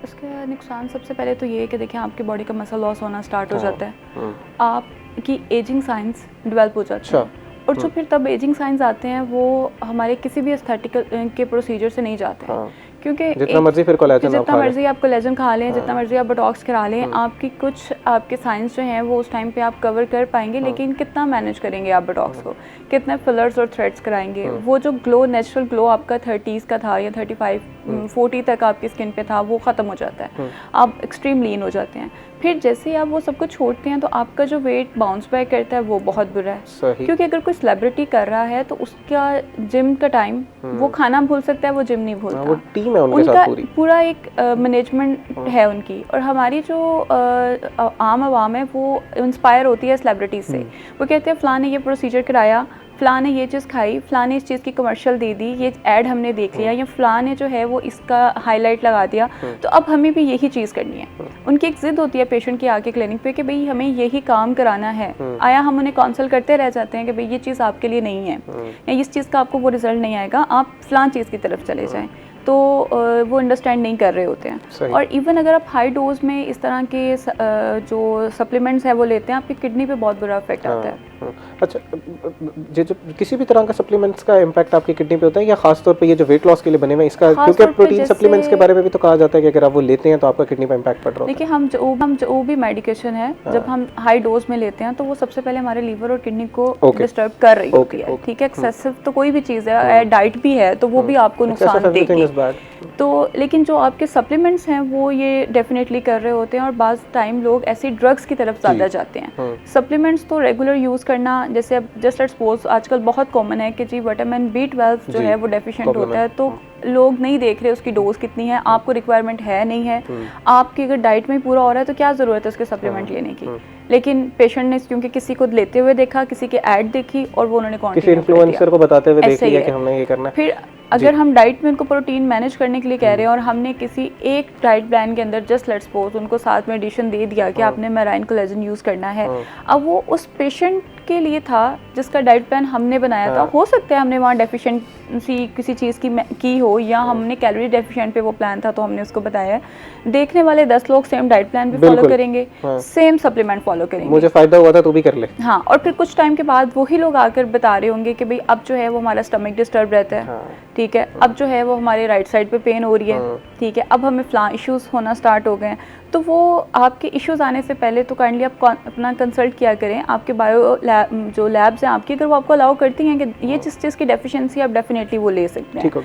इसका नुकसान सबसे पहले तो ये है कि देखिए आपकी बॉडी का मसल लॉस होना स्टार्ट हो जाता है, आपकी एजिंग साइंस डेवलप हो जाती है। और जो फिर तब एजिंग साइंस आते हैं वो हमारे किसी भी एस्थेटिकल के प्रोसीजर से नहीं जाते हैं, क्योंकि जितना मर्जी फिर कोलेजन आप कोलेजन खा लें, जितना मर्जी आप बोटॉक्स करा लें, आपकी कुछ आपके साइंस जो हैं वो उस टाइम पे आप कवर कर पाएंगे, लेकिन कितना मैनेज करेंगे आप बोटॉक्स को, कितने फिलर्स और थ्रेड्स कराएंगे। वो जो ग्लो, नेचुरल ग्लो आपका 30s का था या 35-40 तक आपकी स्किन पे था, वो ख़त्म हो जाता है, आप एक्सट्रीम लीन हो जाते हैं। फिर जैसे ही आप वो सब कुछ छोड़ते हैं तो आपका जो वेट बाउंस बैक करता है वो बहुत बुरा है, क्योंकि अगर कोई सेलिब्रिटी कर रहा है तो उसका जिम का टाइम, वो खाना भूल सकता है, वो जिम नहीं भूलता। वो टीम है उनके उनका साथ पूरी। पूरा एक मैनेजमेंट है उनकी। और हमारी जो आम आवाम है वो इंस्पायर होती है सेलिब्रिटीज से। वो कहते हैं फ़लाँ ने ये प्रोसीजर कराया, फ़लाँ ने ये चीज़ खाई, फ़लाँ ने इस चीज़ की कमर्शियल दे दी, ये ऐड हमने देख लिया, या फ़लाँ ने जो है वो इसका हाईलाइट लगा दिया, तो अब हमें भी यही चीज़ करनी है। उनकी एक ज़िद होती है पेशेंट की आके क्लिनिक पे कि भाई हमें यही काम कराना है। आया हम उन्हें काउंसल करते रह जाते हैं कि भाई ये चीज़ आपके लिए नहीं है, या इस चीज़ का आपको वो रिजल्ट नहीं आएगा, आप फ़लाँ चीज़ की तरफ चले जाएँ। तो वो अंडरस्टैंड नहीं कर रहे होते हैं। और इवन अगर आप हाई डोज में इस तरह के जो सप्लीमेंट्स हैं वो लेते हैं, आपकी किडनी पे बहुत बुरा इफेक्ट आता है। अच्छा, जो किसी भी तरह का सप्लीमेंट्स का इम्पैक्ट आपकी किडनी पे होता है, या खास तौर पे ये जो वेट लॉस के लिए बने हुए इसका, क्योंकि प्रोटीन सप्लीमेंट्स के बारे में भी तो कहा जाता है कि अगर आप वो लेते हैं तो आपका किडनी पे इम्पैक्ट पड़ रहा है। देखिए हम जो भी मेडिकेशन है, जब हम हाई डोज में लेते हैं तो वो सबसे पहले हमारे लीवर और किडनी को डिस्टर्ब कर रही होती है। ठीक है, एक्सेसिव तो कोई भी चीज़ है, डाइट भी है तो वो भी आपको नुकसान देगी। तो लेकिन जो आपके सप्लीमेंट्स हैं वो ये डेफिनेटली कर रहे होते हैं, और बाज़ टाइम लोग ऐसी ड्रग्स की तरफ ज़्यादा जाते हैं। सप्लीमेंट्स तो रेगुलर यूज़ करना, जैसे अब जस्ट लेट्स सपोज आजकल बहुत कॉमन है कि जी विटामिन B12 जो है वो डेफिशिएंट होता है, तो लोग नहीं देख रहे उसकी डोज कितनी है, आपको रिक्वायरमेंट है नहीं है, आपकी अगर डाइट में पूरा हो रहा है तो क्या ज़रूरत है उसके सप्लीमेंट लेने की। लेकिन पेशेंट ने क्योंकि किसी को लेते हुए देखा, किसी की ऐड देखी और वो उन्होंने किसी इन्फ्लुएंसर को बताते हुए देख लिया कि हमने ये करना है। फिर अगर हम डाइट में उनको प्रोटीन मैनेज करने के लिए कह रहे हैं और हमने किसी एक डाइट प्लान के अंदर जस्ट लेट्स सपोज उनको साथ में एडिशन दे दिया कि आपने मेराइन कोलेजन यूज़ करना है, अब वो उस पेशेंट के लिए था जिसका डाइट प्लान हमने बनाया था। हो सकता है हमने वहाँ डेफिशिएंसी किसी चीज़ की हो, या हमने कैलोरी डेफिशिएंट पे वो प्लान था तो हमने उसको बताया है। देखने वाले 10 लोग सेम डाइट प्लान भी फॉलो करेंगे, सेम सप्लीमेंट फॉलो करेंगे, मुझे फ़ायदा हुआ था तो भी कर ले। हाँ, और फिर कुछ टाइम के बाद वही लोग आकर बता रहे होंगे कि भाई अब जो है वो हमारा स्टमक डिस्टर्ब रहता है, ठीक है, अब जो है वो हमारे राइट साइड पे पेन हो रही है, ठीक है, अब हमें फ़लाँ इश्यूज़ होना स्टार्ट हो गए हैं। तो वो आपके इश्यूज़ आने से पहले तो काइंडली आप अपना कंसल्ट किया करें। आपके बायो जो लैब्स हैं आपकी, अगर वो आपको अलाउ करती हैं कि ये जिस चीज़ की डेफिशिएंसी आप डेफिनेटली वो ले सकते हैं।